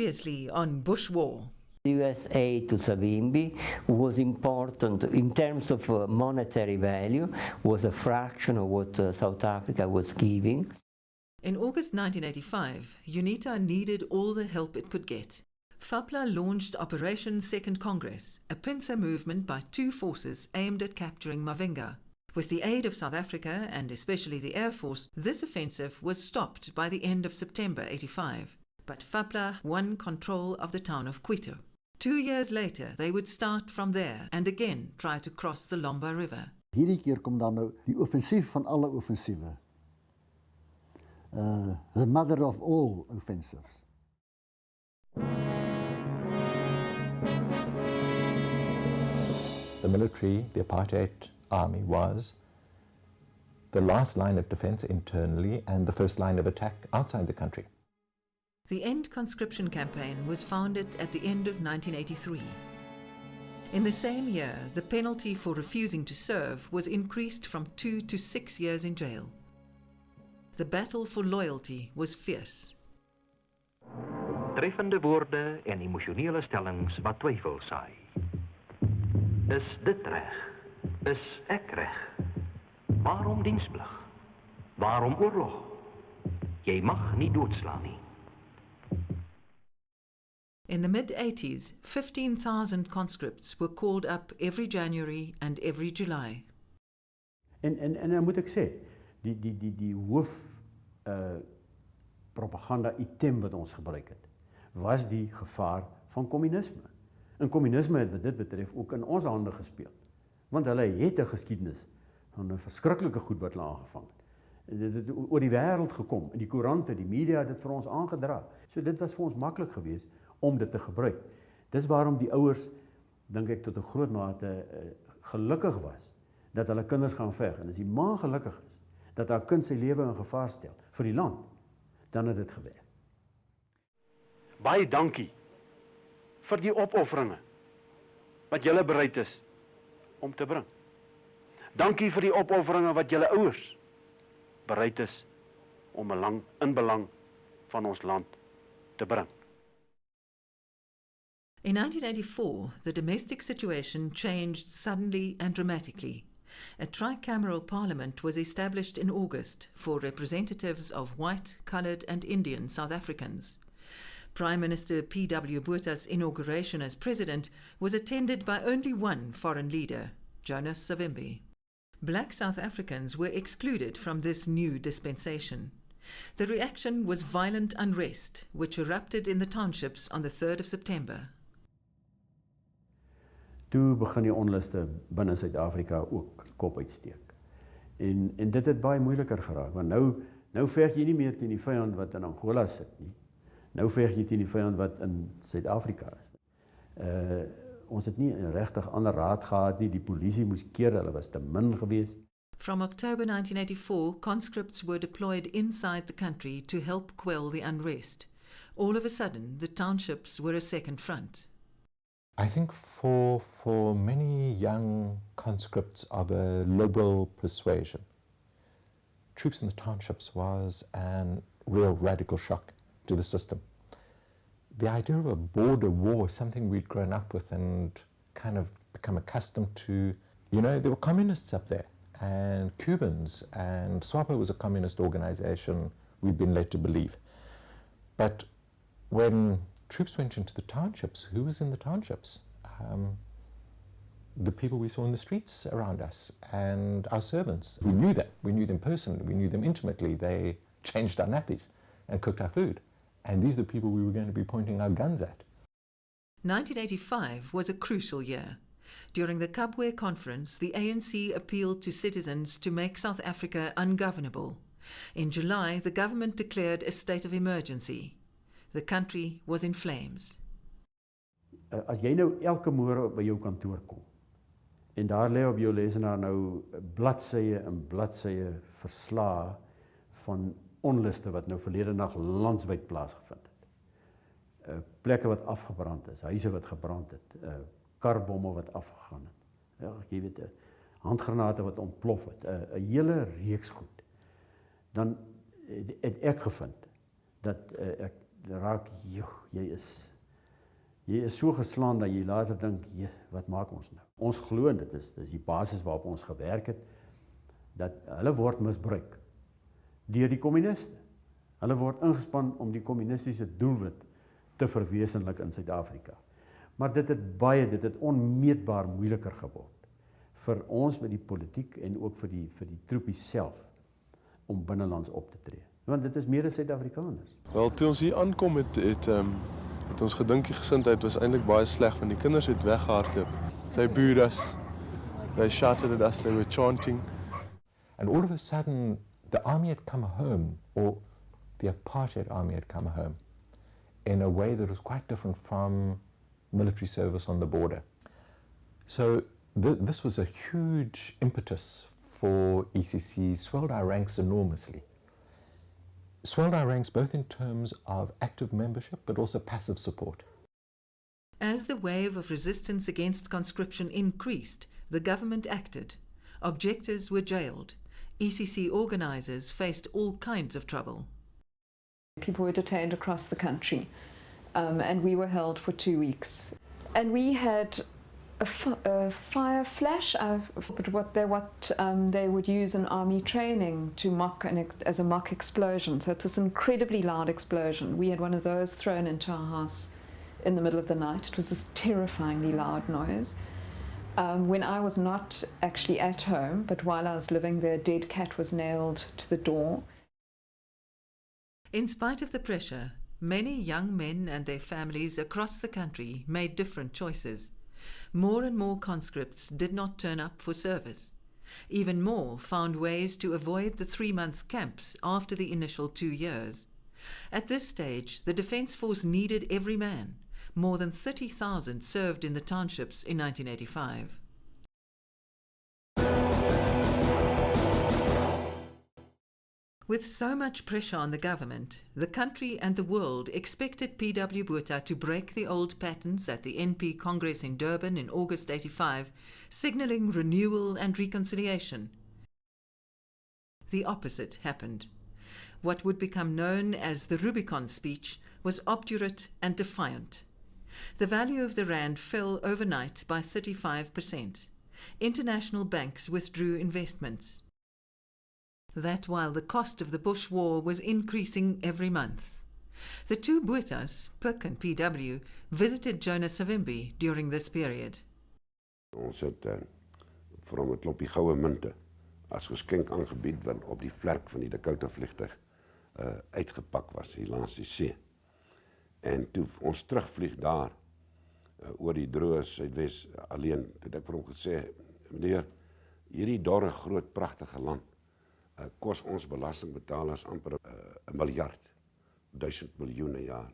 Previously on Bush War. US aid to Savimbi was important in terms of monetary value, was a fraction of what South Africa was giving. In August 1985, UNITA needed all the help it could get. FAPLA launched Operation Second Congress, a pincer movement by two forces aimed at capturing Mavinga. With the aid of South Africa and especially the Air Force, this offensive was stopped by the end of September 85. But FAPLA won control of the town of Quito. 2 years later, they would start from there and again try to cross the Lomba River. Hierdie keer kom dan nou die offensief van alle offensiewe. The mother of all offensives. The military, the apartheid army, was the last line of defense internally and the first line of attack outside the country. The End Conscription campaign was founded at the end of 1983. In the same year, the penalty for refusing to serve was increased from 2 to 6 years in jail. The battle for loyalty was fierce. Treffende woorde en emosionele stellings wat twyfel saai. Is dit reg? Is ek reg? Waarom diensplig? Waarom oorlog? Jy mag nie doodslaan nie. In the mid-80s, 15,000 conscripts were called up every January and every July. En dan moet ek sê, die hoof propaganda item wat ons gebruik het, was die gevaar van kommunisme. En kommunisme het wat dit betref ook in ons hande gespeel. Want hulle het 'n geskiedenis van 'n verskriklike goed wat hulle aangevang het. Dit het oor die wêreld gekom, in die koerante, die media het dit vir ons aangedra. So dit was vir ons maklik geweest om dit te gebruik. Dis waarom die ouers, dink ek tot 'n groot mate gelukkig was dat hulle kinders gaan veg. En as die ma gelukkig is dat haar kind sy lewe in gevaar stel vir die land, dan het dit gewerk. Baie dankie vir die opofferinge wat julle bereid is om te bring. Dankie vir die opofferinge wat julle ouers bereid is om in belang van ons land te bring. In 1984, the domestic situation changed suddenly and dramatically. A tricameral parliament was established in August for representatives of white, coloured and Indian South Africans. Prime Minister P.W. Botha's inauguration as president was attended by only one foreign leader, Jonas Savimbi. Black South Africans were excluded from this new dispensation. The reaction was violent unrest, which erupted in the townships on the 3rd of September. Toe begin die onluste binne Suid-Afrika ook kop uitsteek. En dit het baie moeiliker geraak, want nou veg jy nie meer teen die vyand wat in Angola sit nie. Nou veg jy teen die vyand wat in Suid-Afrika is. Ons het nie regtig ander raad gehad nie, die polisie moes keer, hulle was te min geweest. From October 1984, conscripts were deployed inside the country to help quell the unrest. All of a sudden, the townships were a second front. I think for many young conscripts of a liberal persuasion, troops in the townships was a real radical shock to the system. The idea of a border war, something we'd grown up with and kind of become accustomed to. You know, there were communists up there, and Cubans, and SWAPO was a communist organization, we'd been led to believe. But when troops went into the townships, who was in the townships? The people we saw in the streets around us, and our servants. We knew them. We knew them personally. We knew them intimately. They changed our nappies and cooked our food. And these are the people we were going to be pointing our guns at. 1985 was a crucial year. During the Kabwe conference, the ANC appealed to citizens to make South Africa ungovernable. In July, the government declared a state of emergency. The country was in flames. As jy nou elke môre by jou kantoor kom, en daar lê op jou lesenaar nou bladsye en bladsye verslae van onluste wat nou verlede nag landwyd plaasgevind het. Plekke wat afgebrand is, huise wat gebrand het, karbomme wat afgegaan het. Ja, jy weet, handgranate wat ontplof het, 'n hele reeks goed. Dan het ek gevind dat raak jy is so geslaan dat jy later dink, wat maak ons nou? Ons glo, dit is die basis waarop ons gewerk het, dat hulle word misbruik deur die kommuniste. Hulle word ingespan om die kommunistiese doelwit te verwesenlik in Suid-Afrika. Maar dit het onmeetbaar moeiliker geword vir ons met die politiek en ook vir die troepies self om binnelands op te tree. Want dit is mede Suid-Afrikaners. Wel, toe ons hier aankom het ons gedink die gesindheid was eintlik baie sleg, want die kinders het weggehardloop. They booed us, they shouted at us, they were chanting. And all of a sudden, the army had come home, or the apartheid army had come home, in a way that was quite different from military service on the border. So this was a huge impetus for ECC, swelled our ranks enormously. Swelled our ranks both in terms of active membership but also passive support. As the wave of resistance against conscription increased, the government acted. Objectors were jailed. ECC organisers faced all kinds of trouble. People were detained across the country, and we were held for 2 weeks. And we had a fire flash, but what they would use in army training to as a mock explosion. So it's this incredibly loud explosion. We had one of those thrown into our house in the middle of the night. It was this terrifyingly loud noise. When I was not actually at home, but while I was living there, a dead cat was nailed to the door. In spite of the pressure, many young men and their families across the country made different choices. More and more conscripts did not turn up for service. Even more found ways to avoid the 3-month camps after the initial 2 years. At this stage, the Defence Force needed every man. More than 30,000 served in the townships in 1985. With so much pressure on the government, the country and the world expected P.W. Botha to break the old patterns at the NP Congress in Durban in August 85, signalling renewal and reconciliation. The opposite happened. What would become known as the Rubicon speech was obdurate and defiant. The value of the rand fell overnight by 35%. International banks withdrew investments. That while the cost of the Bush War was increasing every month. The two Bothas, Pik and PW, visited Jonas Savimbi during this period. Ons het vir hom 'n klompie goue munte as geskenk aangebied wat op die vlerk van die Dakota vliegtuig uitgepak was hier langs die see. En toe ons terugvlieg daar oor die droë Suidwes alleen, het ek vir hom gesê, meneer, hierdie dorre groot pragtige land kos ons belastingbetalers amper 'n miljard, 1000 miljoen per jaar.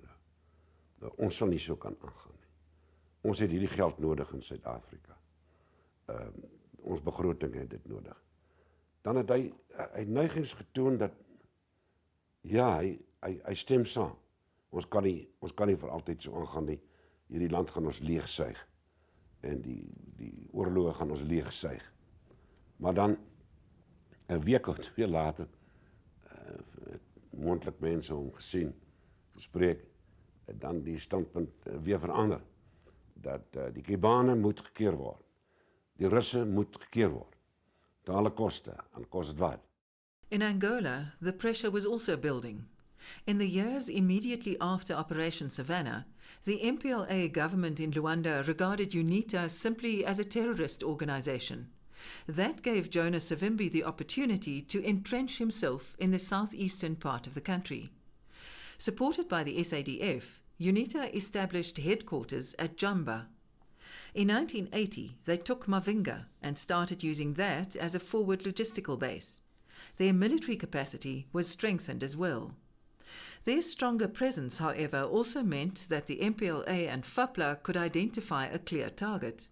Ons sal nie so kan aangaan nie. Ons het hierdie geld nodig in Suid-Afrika. Ons begroting het dit nodig. Dan het hy neigings getoon dat ja, hy stem saam. Ons kan nie vir altyd so aangaan nie. Hierdie land gaan ons leegsuig en die oorloë gaan ons leegsuig. Maar dan 'n week of 2 later moontlik mense hom gesien, gespreek, dan die standpunt weer verander dat die Kubane moet gekeer word. Die Russe moet gekeer word. Te alle koste, en kos dit wat. In Angola, the pressure was also building. In the years immediately after Operation Savannah, the MPLA government in Luanda regarded UNITA simply as a terrorist organization. That gave Jonas Savimbi the opportunity to entrench himself in the southeastern part of the country. Supported by the SADF, UNITA established headquarters at Jamba. In 1980, they took Mavinga and started using that as a forward logistical base. Their military capacity was strengthened as well. Their stronger presence, however, also meant that the MPLA and FAPLA could identify a clear target.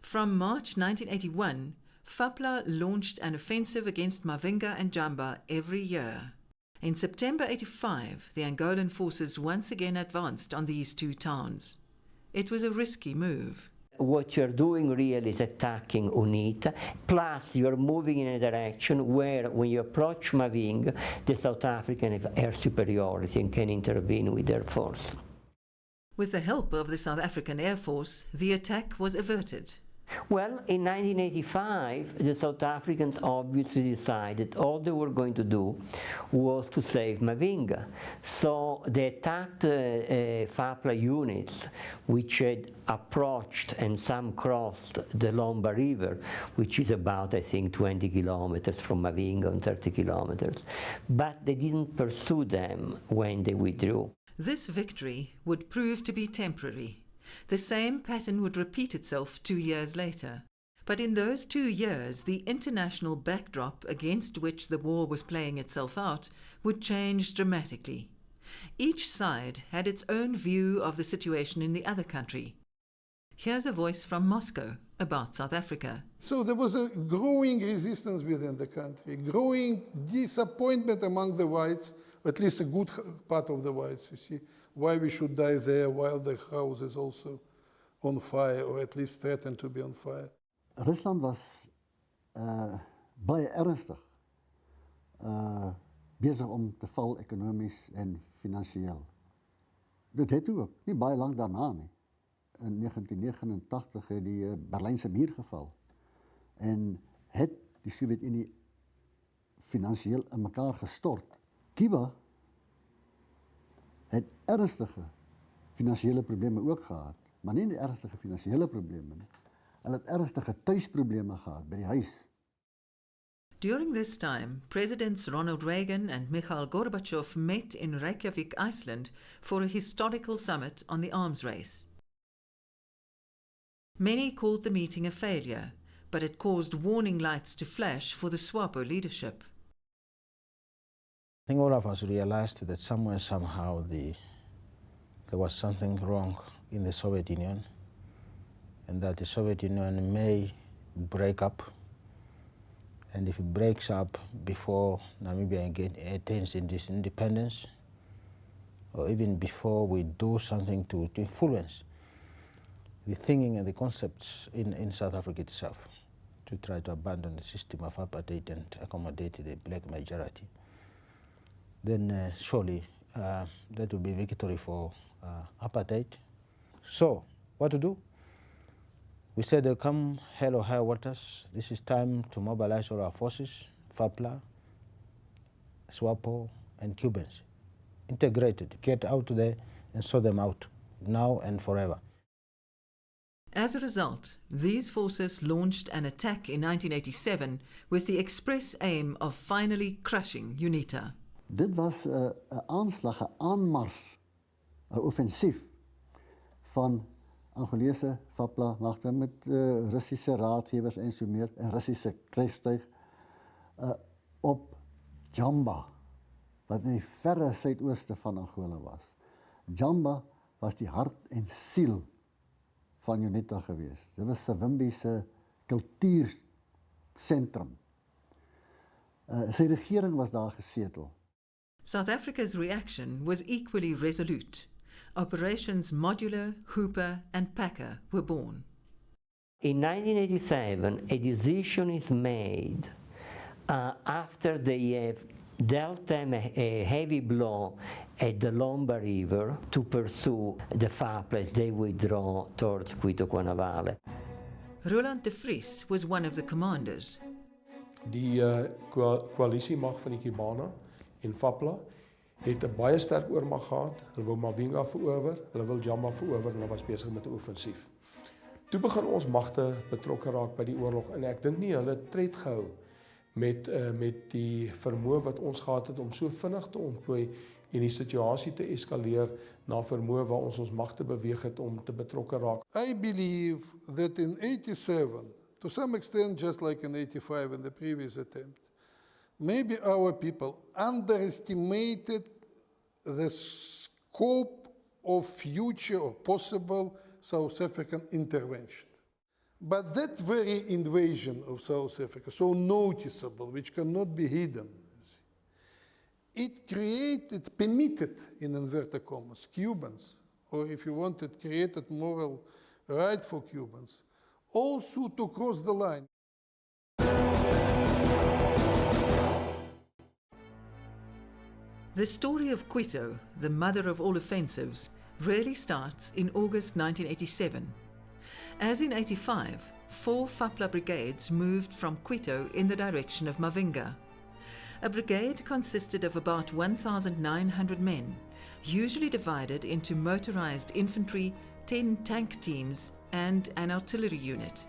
From March 1981, FAPLA launched an offensive against Mavinga and Jamba every year. In September 85, the Angolan forces once again advanced on these two towns. It was a risky move. What you're doing really is attacking UNITA, plus you're moving in a direction where, when you approach Mavinga, the South African have air superiority and can intervene with their force. With the help of the South African Air Force, the attack was averted. Well, in 1985, the South Africans obviously decided all they were going to do was to save Mavinga. So they attacked FAPLA units which had approached, and some crossed, the Lomba River, which is about, I think, 20 kilometers from Mavinga and 30 kilometers. But they didn't pursue them when they withdrew. This victory would prove to be temporary. The same pattern would repeat itself 2 years later. But in those 2 years, the international backdrop against which the war was playing itself out would change dramatically. Each side had its own view of the situation in the other country. Here's a voice from Moscow about South Africa. So there was a growing resistance within the country, growing disappointment among the whites, at least a good part of the whites, you see, why we should die there while the house is also on fire, or at least threatened to be on fire. Rusland was baie ernstig bezig om te val ekonomies en finansiëel. Dit het ook nie baie lank daarna nie. In 1989 het die Berlynse muur geval en het die Sowjetunie finansiëel in mekaar gestort. Cuba het ernstige finansiële probleme ook gehad, maar nie die ernstige finansiële probleme nie. Hulle het ernstige tuisprobleme gehad by die huis. During this time, Presidents Ronald Reagan and Mikhail Gorbachev met in Reykjavik, Iceland, for a historical summit on the arms race. Many called the meeting a failure, but it caused warning lights to flash for the SWAPO leadership. I think all of us realized that somewhere, somehow, there was something wrong in the Soviet Union, and that the Soviet Union may break up. And if it breaks up before Namibia attains its independence, or even before we do something to influence the thinking and the concepts in South Africa itself, to try to abandon the system of apartheid and accommodate the black majority, then surely that will be victory for apartheid. So, what to do? We said, come hell or high waters, this is time to mobilize all our forces, FAPLA, SWAPO, and Cubans, integrated, get out there and sort them out, now and forever. As a result, these forces launched an attack in 1987 with the express aim of finally crushing UNITA. Dit was 'n aanslag, 'n aanmars, 'n offensief van Angolese FAPLA magte met Russiese raadgewers en so meer, en Russiese krijgstuig op Jamba, wat in die verre suidooste van Angola was. Jamba was die hart en siel van UNITA geweest. Dit was Savimbi se kultuursentrum. Sy regering was daar gesetel. South Africa's reaction was equally resolute. Operations Modular, Hooper and Packer were born. In 1987, a decision is made after they have dealt them a heavy blow at the Lomba River to pursue the FAPLA as they withdraw towards Cuito-Cuanavale. Roland de Vries was one of the commanders. Die koalisiemag van die Cubana en FAPLA het 'n baie sterk oormag gehad. Hulle wou Mavinga verower, hulle wil Jamba verower en hulle was besig met 'n offensief. Toe begin ons magte betrokke raak by die oorlog en ek dink nie hulle het tred gehou met die vermoë wat ons gehad het om so vinnig te ontplooi en die situasie te eskaleer na vermoë waar ons magte beweeg het om te betrokke raak. I believe that in 87, to some extent just like in 85 in the previous attempt, maybe our people underestimated the scope of future or possible South African intervention. But that very invasion of South Africa, so noticeable, which cannot be hidden, it permitted, in inverted commas, Cubans, or if you want, it created moral right for Cubans, also to cross the line. The story of Quito, the mother of all offensives, really starts in August 1987. As in 85, 4 FAPLA brigades moved from Quito in the direction of Mavinga. A brigade consisted of about 1,900 men, usually divided into motorized infantry, 10 tank teams, and an artillery unit.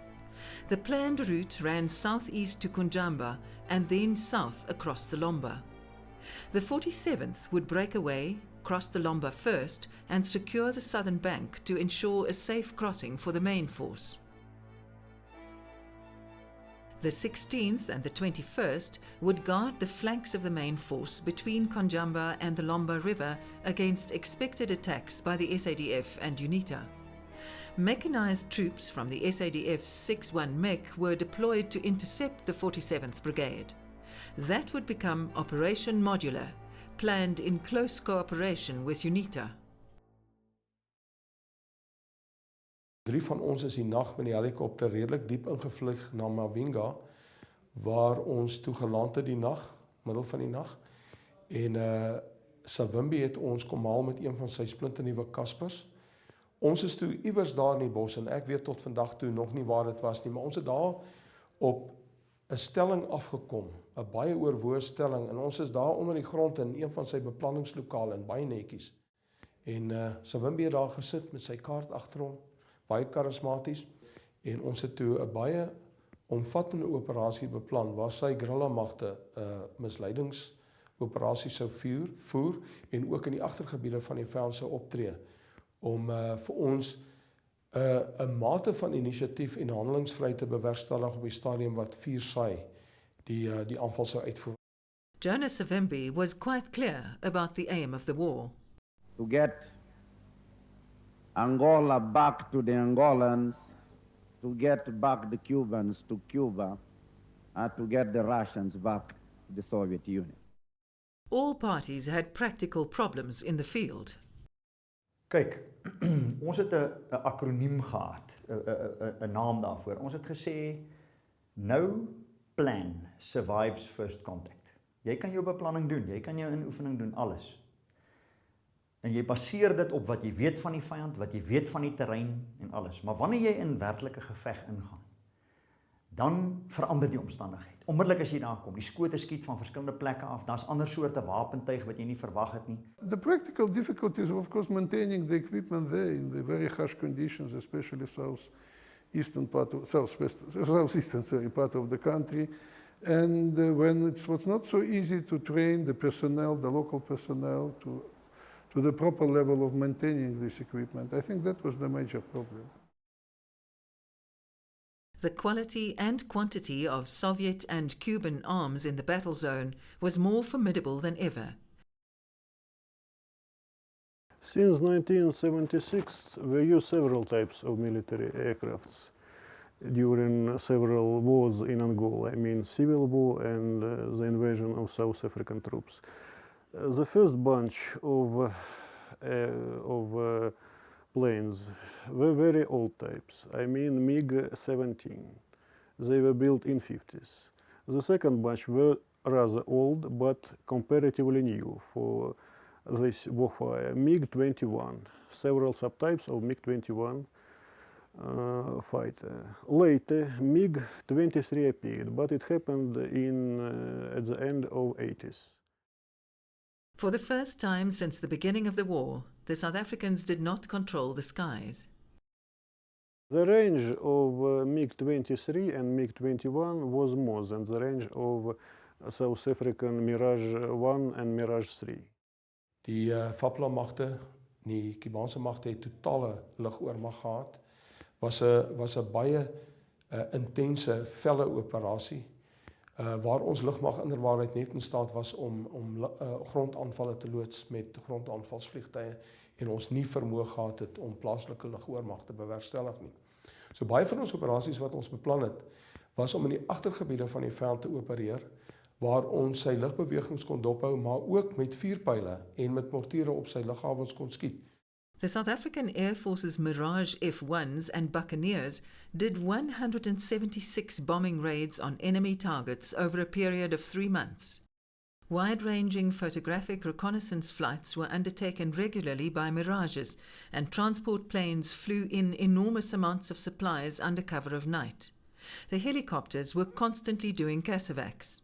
The planned route ran southeast to Kunjamba and then south across the Lomba. The 47th would break away, cross the Lomba first, and secure the southern bank to ensure a safe crossing for the main force. The 16th and the 21st would guard the flanks of the main force between Konjamba and the Lomba River against expected attacks by the SADF and UNITA. Mechanized troops from the SADF's 6-1 Mech were deployed to intercept the 47th Brigade. That would become Operation Modular, planned in close cooperation with UNITA. 3 van ons is die nag met die helikopter redelik diep ingevlieg na Mavinga, waar ons toe geland het die nag, middel van die nag. En Savimbi het ons kom haal met een van sy splinternuwe Kaspers. Ons is toe iewers daar in die bos en ek weet tot vandag toe nog nie waar dit was nie, maar ons het daar op 'n stelling afgekom, 'n baie oorwoë stelling, en ons is daar onder die grond in een van sy beplanningslokale in baie netjies. En Savimbi het daar gesit met sy kaart agter hom, baie karismaties, en ons het toe 'n baie omvattende operasie beplan waar sy guerrillamagte misleidingsoperasie sou voer en ook in die agtergebiede van die vyand sou optree om vir ons 'n mate van inisiatief en handelingsvryheid te bewerkstellig op die stadium wat 4 saai die aanval sou uitvoer. Jonas Savimbi was quite clear about the aim of the war. To get Angola back to the Angolans, to get back the Cubans to Cuba, and to get the Russians back to the Soviet Union. All parties had practical problems in the field. Kyk, ons het 'n akroniem gehad, 'n naam daarvoor. Ons het gesê, no plan survives first contact. Jy kan jou beplanning doen, jy kan jou inoefening doen, alles. En jy baseer dit op wat jy weet van die vyand, wat jy weet van die terrein en alles. Maar wanneer jy in werklike geveg ingaan, dan verander die omstandigheid. Onmiddellik as jy daar kom, die skote skiet van verskillende plekke af, daar's ander soorte wapentuig wat jy nie verwag het nie. The practical difficulties, of course, maintaining the equipment there in the very harsh conditions, especially southeastern part of the country. And when it was not so easy to train the personnel, the local personnel, to the proper level of maintaining this equipment. I think that was the major problem. The quality and quantity of Soviet and Cuban arms in the battle zone was more formidable than ever. Since 1976, we use several types of military aircrafts during several wars in Angola. I mean, civil war and the invasion of South African troops. The first bunch of planes were very old types. I mean MiG-17. They were built in 50s. The second bunch were rather old but comparatively new for this warfare. MiG-21, several subtypes of MiG-21 fighter. Later, MiG-23 appeared, but it happened at the end of 80s. For the first time since the beginning of the war, the South Africans did not control the skies. The range of MiG-23 and MiG-21 was more than the range of South African Mirage 1 and Mirage 3. Die FAPLA magte, die Kubaanse magte het totale lugoormag gehad. Was 'n baie intense, felle operasie. Waar ons lugmag inderwaarheid net in staat was om grondaanvalle te loods met grondaanvalsvliegtuie en ons nie vermoë gehad het om plaaslike lugoormag te bewerkstellig nie. So baie van ons operasies wat ons beplan het, was om in die agtergebiede van die vyand te opereer, waar ons sy lugbewegings kon dophou, maar ook met vuurpyle en met mortiere op sy lughawens kon skiet. The South African Air Force's Mirage F-1s and Buccaneers did 176 bombing raids on enemy targets over a period of 3 months. Wide-ranging photographic reconnaissance flights were undertaken regularly by Mirages, and transport planes flew in enormous amounts of supplies under cover of night. The helicopters were constantly doing cassevacs.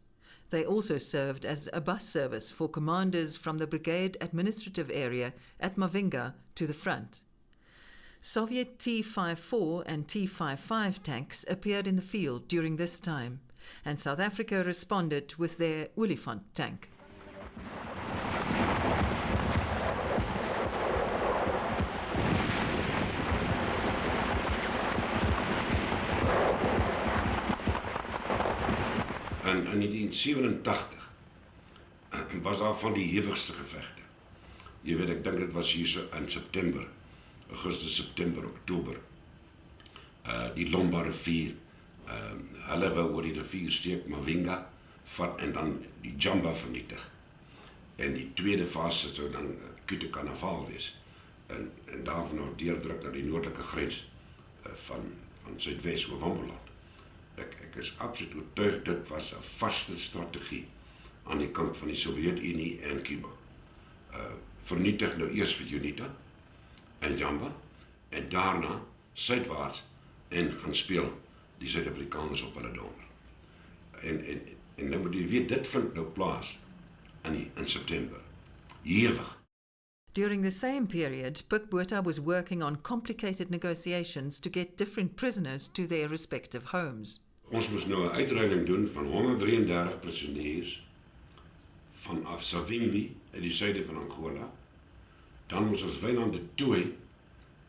They also served as a bus service for commanders from the brigade administrative area at Mavinga to the front. Soviet T-54 and T-55 tanks appeared in the field during this time, and South Africa responded with their Olifant tank. In 1987 was daar van die hevigste gevegte. Jy weet, ek dink dit was hier so in September, Augustus, September, Oktober. Die Lomba rivier, hulle wou oor die rivier steek, Mavinga, vat en dan die Jamba vernietig. En die tweede fase sou dan Kute Karnaval wees. En daarvan nou deurdruk na die noordelike grens van Suidwes Oos-Wambeland. Ek is absoluut oortuig dit was 'n vaste strategie aan die kant van die Sowjetunie en Cuba. Vernietig nou eers vir UNITA en Jamba en daarna suidwaarts en gaan speel die Suid-Afrikaners op hulle donder. En nou moet jy weet, dit vind nou plaas in September. Hewig. During the same period, Pik Botha was working on complicated negotiations to get different prisoners to their respective homes. Ons moes nou 'n uitruiling doen van 133 prisonniers vanaf Savimbi uit die suide van Angola. Dan moes ons Wynand de Tooy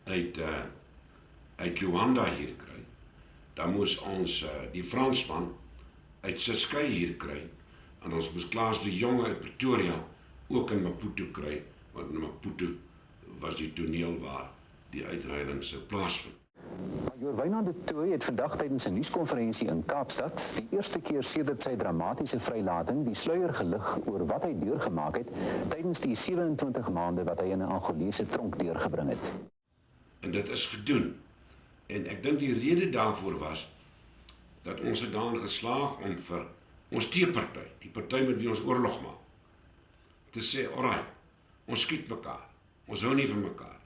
uit Luanda hier kry. Dan moes ons die Fransman uit Ciskei hier kry. En ons moes Klaas de Jong uit Pretoria ook in Maputo kry, want in Maputo was die toneel waar die uitruiling sou plaasvind. Major Wynand de Tooy het vandag tydens 'n nuuskonferensie in Kaapstad die eerste keer sedert sy dramatiese vrylating die sluier gelig oor wat hy deurgemaak het tydens die 27 maande wat hy in 'n Angolese tronk deurgebring het. En dit is gedoen. En ek dink die rede daarvoor was dat ons het daarin geslaag om vir ons teeparty, die party met wie ons oorlog maak, te sê, alright, ons skiet mekaar, ons hou nie van mekaar,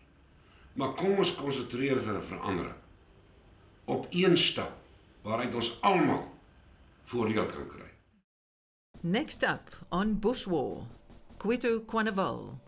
maar kom ons konsentreer vir 'n verandering op een stap waaruit ons almal voordeel kan kry. Next up on Bush War, Cuito Carnaval.